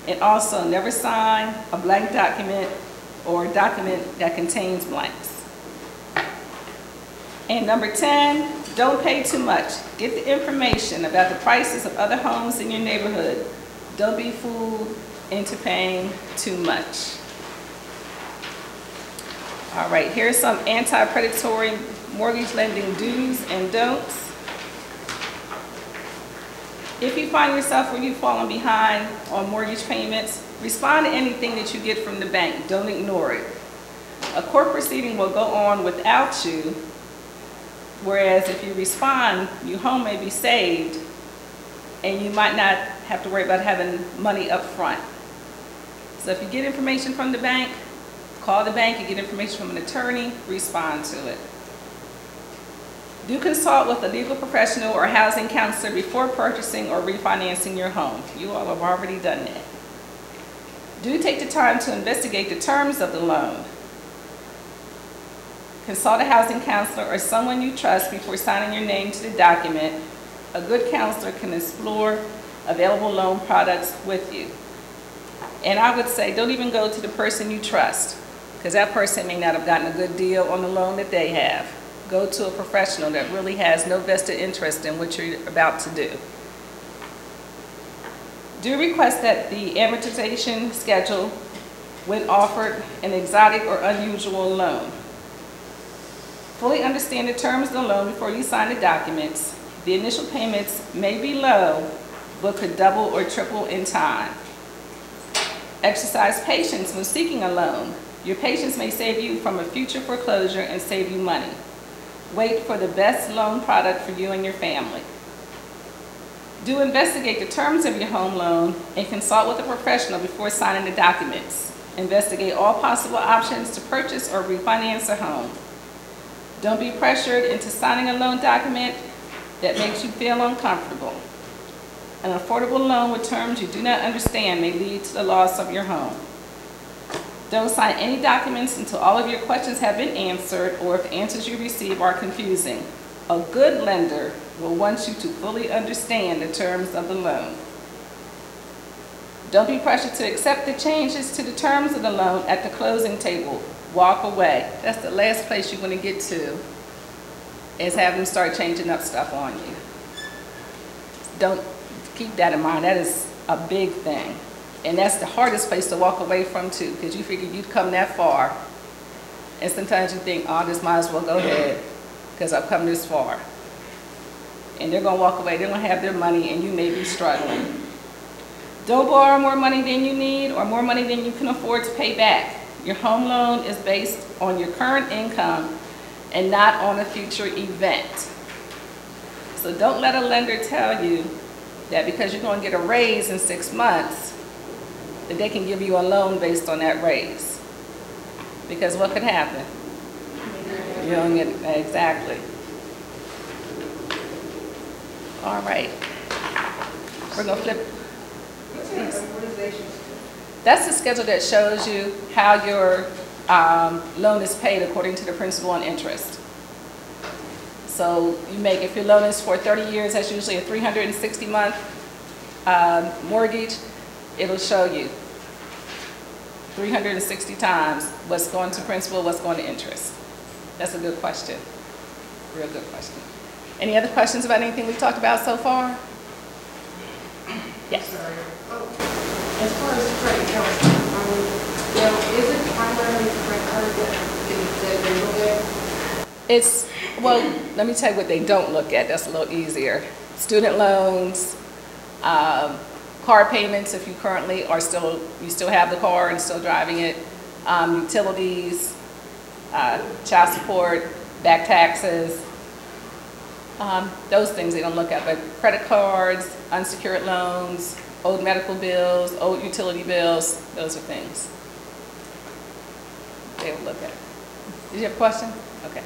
And also, never sign a blank document or a document that contains blanks. And number 10, don't pay too much. Get the information about the prices of other homes in your neighborhood. Don't be fooled into paying too much. All right, here's some anti-predatory mortgage lending do's and don'ts. If you find yourself where you've fallen behind on mortgage payments, respond to anything that you get from the bank. Don't ignore it. A court proceeding will go on without you, whereas if you respond, your home may be saved and you might not have to worry about having money up front. So if you get information from the bank, call the bank. You get information from an attorney, respond to it. Do consult with a legal professional or housing counselor before purchasing or refinancing your home. You all have already done that. Do take the time to investigate the terms of the loan. Consult a housing counselor or someone you trust before signing your name to the document. A good counselor can explore available loan products with you. And I would say don't even go to the person you trust, because that person may not have gotten a good deal on the loan that they have. Go to a professional that really has no vested interest in what you're about to do. Do request that the amortization schedule when offered an exotic or unusual loan. Fully understand the terms of the loan before you sign the documents. The initial payments may be low, but could double or triple in time. Exercise patience when seeking a loan. Your patience may save you from a future foreclosure and save you money. Wait for the best loan product for you and your family. Do investigate the terms of your home loan and consult with a professional before signing the documents. Investigate all possible options to purchase or refinance a home. Don't be pressured into signing a loan document that makes you feel uncomfortable. An affordable loan with terms you do not understand may lead to the loss of your home. Don't sign any documents until all of your questions have been answered or if the answers you receive are confusing. A good lender will want you to fully understand the terms of the loan. Don't be pressured to accept the changes to the terms of the loan at the closing table. Walk away. That's the last place you want to get to, is have them start changing up stuff on you. Don't keep that in mind. That is a big thing. And that's the hardest place to walk away from too, because you figure you'd come that far. And sometimes you think, oh, this might as well go ahead, because I've come this far. And they're going to walk away. They're going to have their money, and you may be struggling. Don't borrow more money than you need or more money than you can afford to pay back. Your home loan is based on your current income and not on a future event. So don't let a lender tell you that because you're going to get a raise in 6 months, that they can give you a loan based on that raise. Because what could happen? You don't get it. Exactly. All right. We're going to flip. That's the schedule that shows you how your loan is paid according to the principal and interest. So you make, if your loan is for 30 years, that's usually a 360-month mortgage. It'll show you 360 times what's going to principal, what's going to interest. That's a good question. Real good question. Any other questions about anything we've talked about so far? Yes. As far as credit goes, is it primarily credit card that they look at? It's, well, let me tell you what they don't look at. That's a little easier. Student loans, car payments if you currently are you still have the car and still driving it, utilities, child support, back taxes, those things they don't look at. But credit cards, unsecured loans, old medical bills, old utility bills, those are things they will look at. Did you have a question? Okay.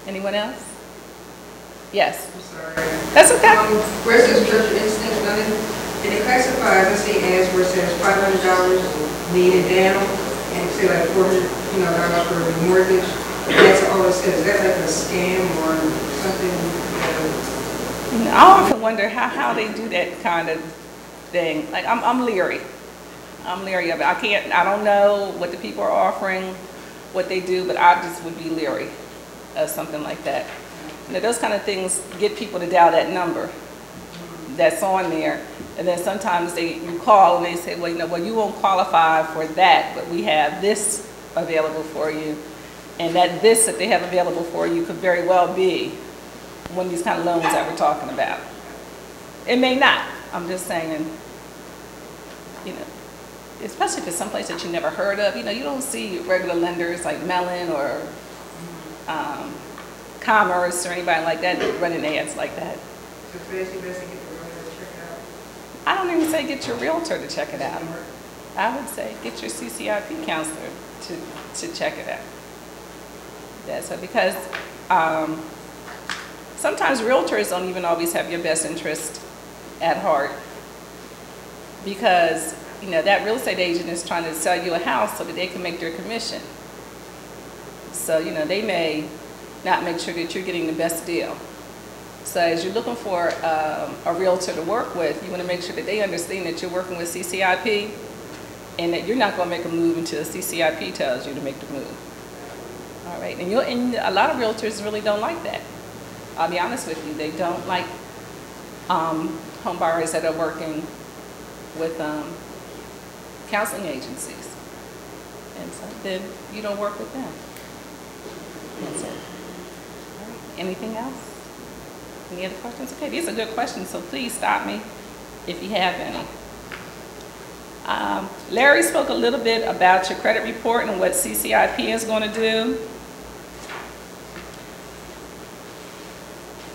Anyone else? Yes. I'm sorry. That's okay. Where it says church instance, and it classifies, I see ads where it says $500 needed down, and it say like $400, $, for a mortgage. That's all it says. Is that like a scam or something? I often wonder how they do that kind of thing. Like I'm leery. I'm leery of it. I don't know what the people are offering, what they do, but I just would be leery of something like that. You know, those kind of things get people to dial that number that's on there. And then sometimes you call and they say, well, you won't qualify for that, but we have this available for you. And that they have available for you could very well be one of these kind of loans that we're talking about. It may not. I'm just saying, especially if it's someplace that you never heard of. You don't see regular lenders like Mellon or Commerce or anybody like that running ads like that. So today's your best to get the realtor to check it out. I don't even say get your realtor to check it out. I would say get your CCIP counselor to check it out. That's what, because sometimes realtors don't even always have your best interest at heart, because that real estate agent is trying to sell you a house so that they can make their commission. So they may not make sure that you're getting the best deal. So as you're looking for a realtor to work with, you want to make sure that they understand that you're working with CCIP and that you're not going to make a move until CCIP tells you to make the move. All right, and a lot of realtors really don't like that. I'll be honest with you, they don't like home buyers that are working with counseling agencies. And so then you don't work with them. That's it. All right. Anything else? Any other questions? Okay, these are good questions, so please stop me if you have any. Larry spoke a little bit about your credit report and what CCIP is going to do.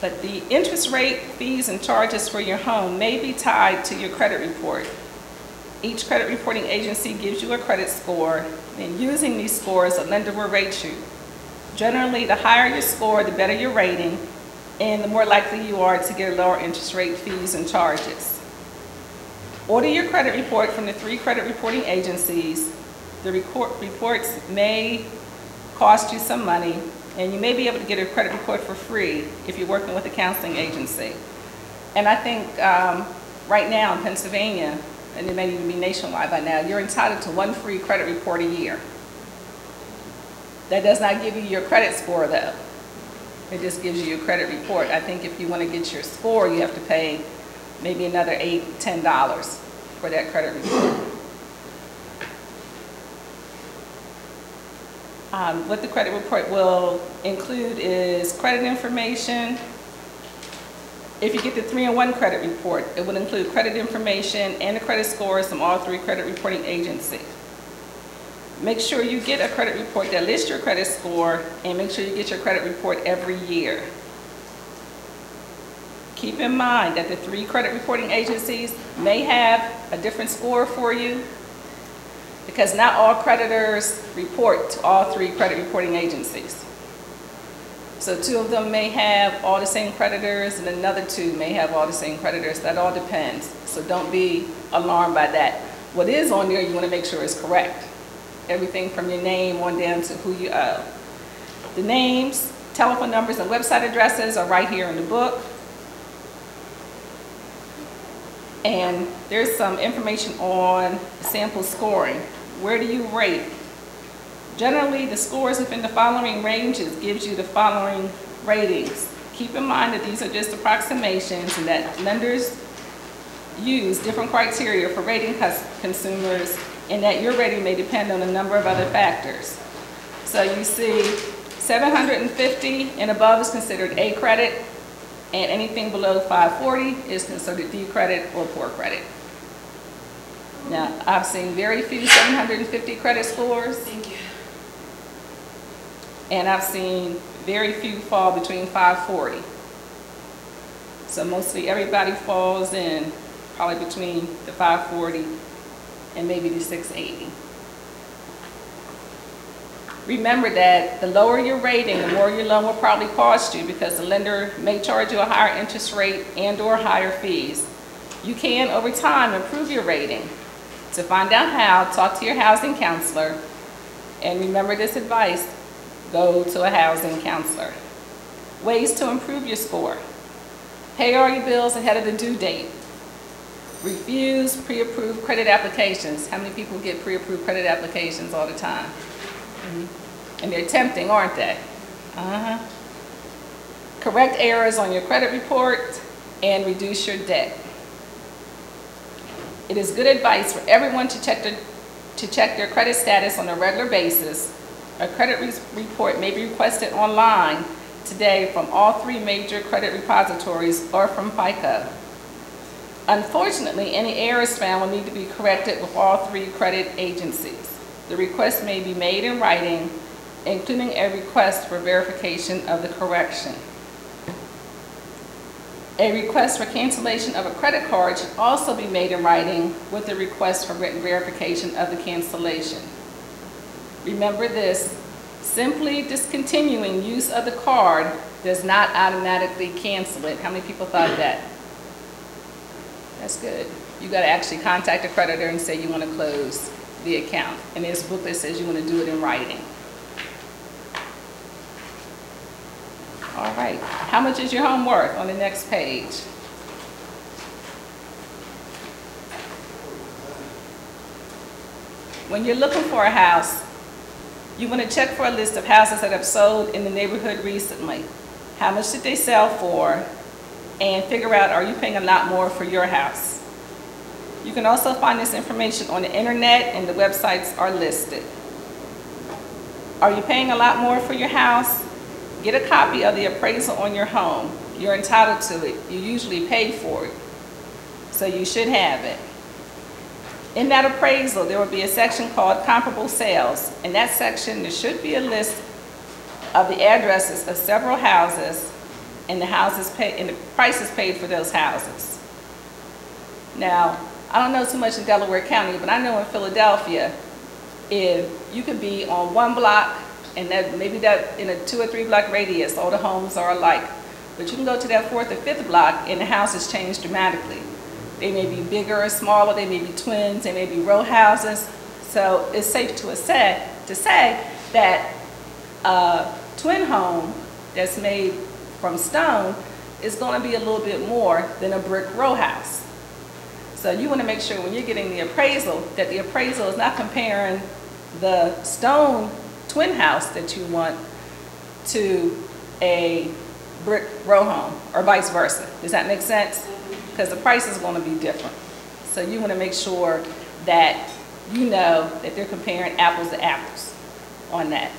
But the interest rate, fees, and charges for your home may be tied to your credit report. Each credit reporting agency gives you a credit score, and using these scores, a lender will rate you. Generally, the higher your score, the better your rating, and the more likely you are to get lower interest rate, fees, and charges. Order your credit report from the 3 credit reporting agencies. The reports may cost you some money, and you may be able to get a credit report for free if you're working with a counseling agency. And I think right now in Pennsylvania, and it may even be nationwide by now, you're entitled to 1 free credit report a year. That does not give you your credit score though. It just gives you your credit report. I think if you want to get your score, you have to pay maybe another $8, $10 for that credit report. What the credit report will include is credit information. If you get the 3-in-1 credit report, it will include credit information and the credit scores from all 3 credit reporting agencies. Make sure you get a credit report that lists your credit score, and make sure you get your credit report every year. Keep in mind that the 3 credit reporting agencies may have a different score for you, because not all creditors report to all 3 credit reporting agencies. So 2 of them may have all the same creditors, and another 2 may have all the same creditors. That all depends. So don't be alarmed by that. What is on there, you want to make sure is correct. Everything from your name on down to who you owe. The names, telephone numbers, and website addresses are right here in the book. And there's some information on sample scoring. Where do you rate? Generally, the scores within the following ranges gives you the following ratings. Keep in mind that these are just approximations and that lenders use different criteria for rating consumers, and that your rating may depend on a number of other factors. So you see 750 and above is considered A credit, and anything below 540 is considered D credit or poor credit. Now, I've seen very few 750 credit scores. Thank you. And I've seen very few fall between 540. So mostly everybody falls in probably between the 540 and maybe the 680. Remember that the lower your rating, the more your loan will probably cost you, because the lender may charge you a higher interest rate and or higher fees. You can, over time, improve your rating. To find out how, talk to your housing counselor. And remember this advice, go to a housing counselor. Ways to improve your score. Pay all your bills ahead of the due date. Refuse pre-approved credit applications. How many people get pre-approved credit applications all the time? And they're tempting, aren't they? Correct errors on your credit report and reduce your debt. It is good advice for everyone to check their credit status on a regular basis. A credit report may be requested online today from all 3 major credit repositories or from FICO. Unfortunately, any errors found will need to be corrected with all 3 credit agencies. The request may be made in writing, including a request for verification of the correction. A request for cancellation of a credit card should also be made in writing with a request for written verification of the cancellation. Remember this, simply discontinuing use of the card does not automatically cancel it. How many people thought of that? That's good. You got to actually contact the creditor and say you want to close the account. And there's a book that says you want to do it in writing. All right. How much is your home worth on the next page? When you're looking for a house, you want to check for a list of houses that have sold in the neighborhood recently. How much did they sell for? And figure out, are you paying a lot more for your house? You can also find this information on the internet, and the websites are listed. Are you paying a lot more for your house? Get a copy of the appraisal on your home. You're entitled to it. You usually pay for it, so you should have it. In that appraisal, there will be a section called comparable sales. In that section, there should be a list of the addresses of several houses and the houses paid and the prices paid for those houses. Now, I don't know too much in Delaware County, but I know in Philadelphia, if you could be on one block and that maybe that in a 2 or 3 block radius, all the homes are alike. But you can go to that 4th or 5th block and the houses change dramatically. They may be bigger or smaller, they may be twins, they may be row houses. So it's safe to say that a twin home that's made from stone is going to be a little bit more than a brick row house. So you want to make sure when you're getting the appraisal that the appraisal is not comparing the stone twin house that you want to a brick row home or vice versa. Does that make sense? Because the price is going to be different. So you want to make sure that you know that they're comparing apples to apples on that.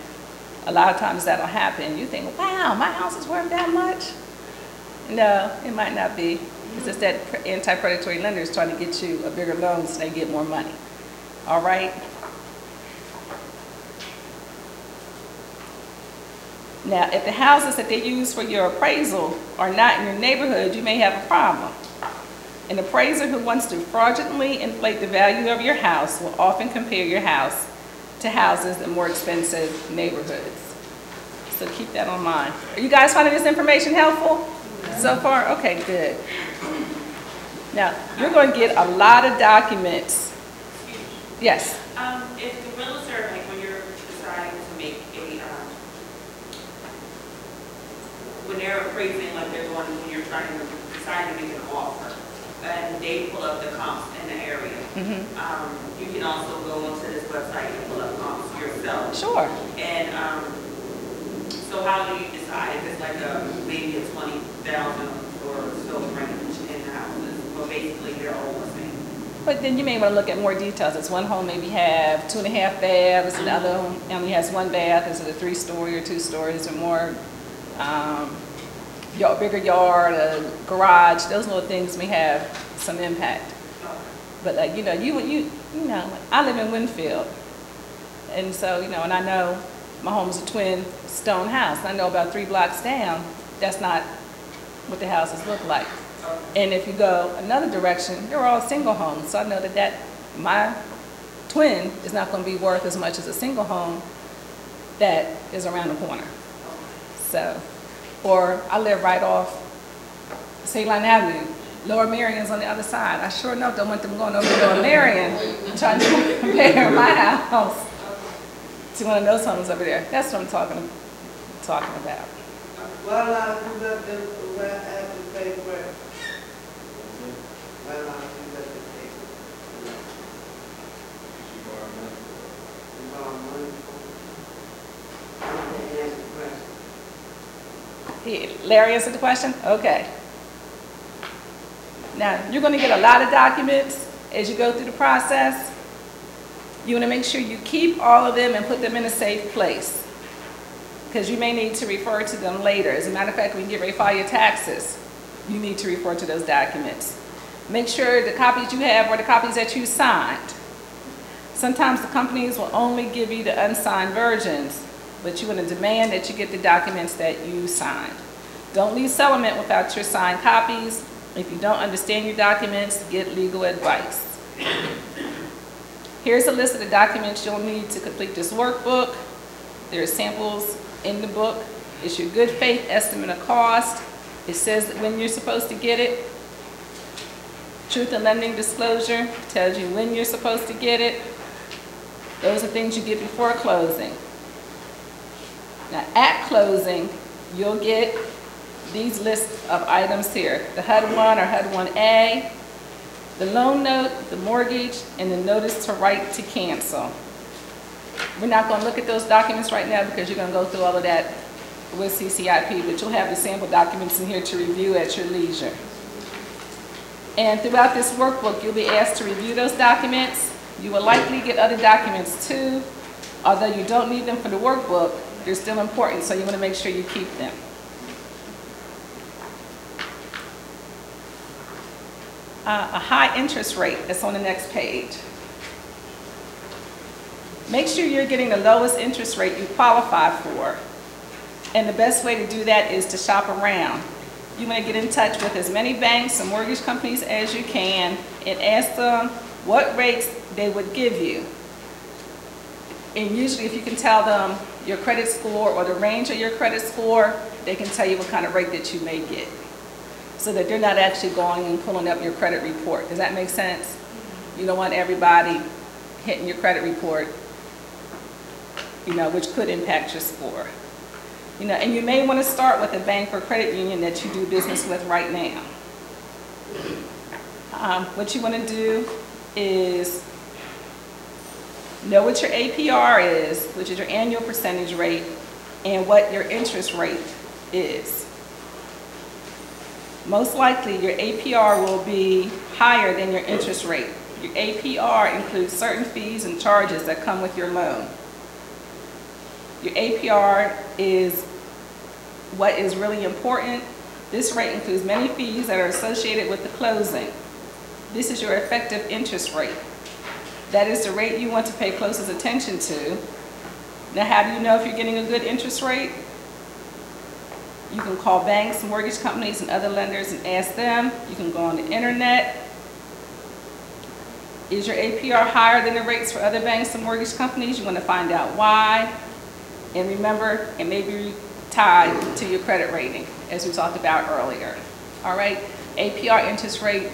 A lot of times that'll happen. You think, wow, my house is worth that much? No, it might not be. It's just that anti-predatory lenders trying to get you a bigger loan so they get more money. All right? Now, if the houses that they use for your appraisal are not in your neighborhood, you may have a problem. An appraiser who wants to fraudulently inflate the value of your house will often compare your house to houses in more expensive neighborhoods. So keep that in mind. Are you guys finding this information helpful so far? Okay, good. Now, you're going to get a lot of documents. Yes? If the realtor, like when you're deciding to make a, when they're appraising, like they're going, when you're trying to decide to make an offer, and they pull up the comps in the area. You can also go onto this website and pull up comps yourself. Sure. And so how do you decide if it's like maybe a 20,000 or so range in the houses? Well, basically they're all the same. But then you may want to look at more details. This one home maybe have 2.5 baths, and the other home only has 1 bath. Is it a 3-story or 2 stories or more? Bigger yard, a garage, those little things may have some impact. But like, you know, I live in Winfield. And so, you know, and I know my home's a twin stone house. I know about 3 blocks down, that's not what the houses look like. And if you go another direction, they're all single homes. So I know that my twin is not going to be worth as much as a single home that is around the corner. So. Or I live right off St. Line Avenue. Lower Marion's on the other side. I sure enough don't want them going over to Lower Marion trying to compare my house to one of those homes over there. That's what I'm talking about. Well, I do that, I have to pay for it. Well, I do that. Larry answered the question? Okay. Now, you're going to get a lot of documents as you go through the process. You want to make sure you keep all of them and put them in a safe place, because you may need to refer to them later. As a matter of fact, when you get ready to file your taxes, you need to refer to those documents. Make sure the copies you have are the copies that you signed. Sometimes the companies will only give you the unsigned versions, but you want to demand that you get the documents that you signed. Don't leave settlement without your signed copies. If you don't understand your documents, get legal advice. Here's a list of the documents you'll need to complete this workbook. There are samples in the book. It's your good faith estimate of cost. It says when you're supposed to get it. Truth in lending disclosure tells you when you're supposed to get it. Those are things you get before closing. Now at closing, you'll get these lists of items here. The HUD-1 or HUD-1A, the loan note, the mortgage, and the notice to right to cancel. We're not going to look at those documents right now because you're going to go through all of that with CCIP, but you'll have the sample documents in here to review at your leisure. And throughout this workbook, you'll be asked to review those documents. You will likely get other documents too. Although you don't need them for the workbook, they're still important, so you want to make sure you keep them. A high interest rate that's on the next page. Make sure you're getting the lowest interest rate you qualify for. And the best way to do that is to shop around. You want to get in touch with as many banks and mortgage companies as you can and ask them what rates they would give you. And usually if you can tell them your credit score or the range of your credit score, they can tell you what kind of rate that you may get, so that they're not actually going and pulling up your credit report. Does that make sense? You don't want everybody hitting your credit report, which could impact your score. And you may want to start with a bank or credit union that you do business with right now. What you want to do is know what your APR is, which is your annual percentage rate, and what your interest rate is. Most likely your APR will be higher than your interest rate. Your APR includes certain fees and charges that come with your loan. Your APR is what is really important. This rate includes many fees that are associated with the closing. This is your effective interest rate. That is the rate you want to pay closest attention to. Now, how do you know if you're getting a good interest rate? You can call banks, mortgage companies, and other lenders and ask them. You can go on the internet. Is your APR higher than the rates for other banks and mortgage companies? You want to find out why. And remember, it may be tied to your credit rating, as we talked about earlier. All right, APR, interest rate.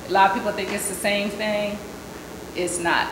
A lot of people think it's the same thing. It's not.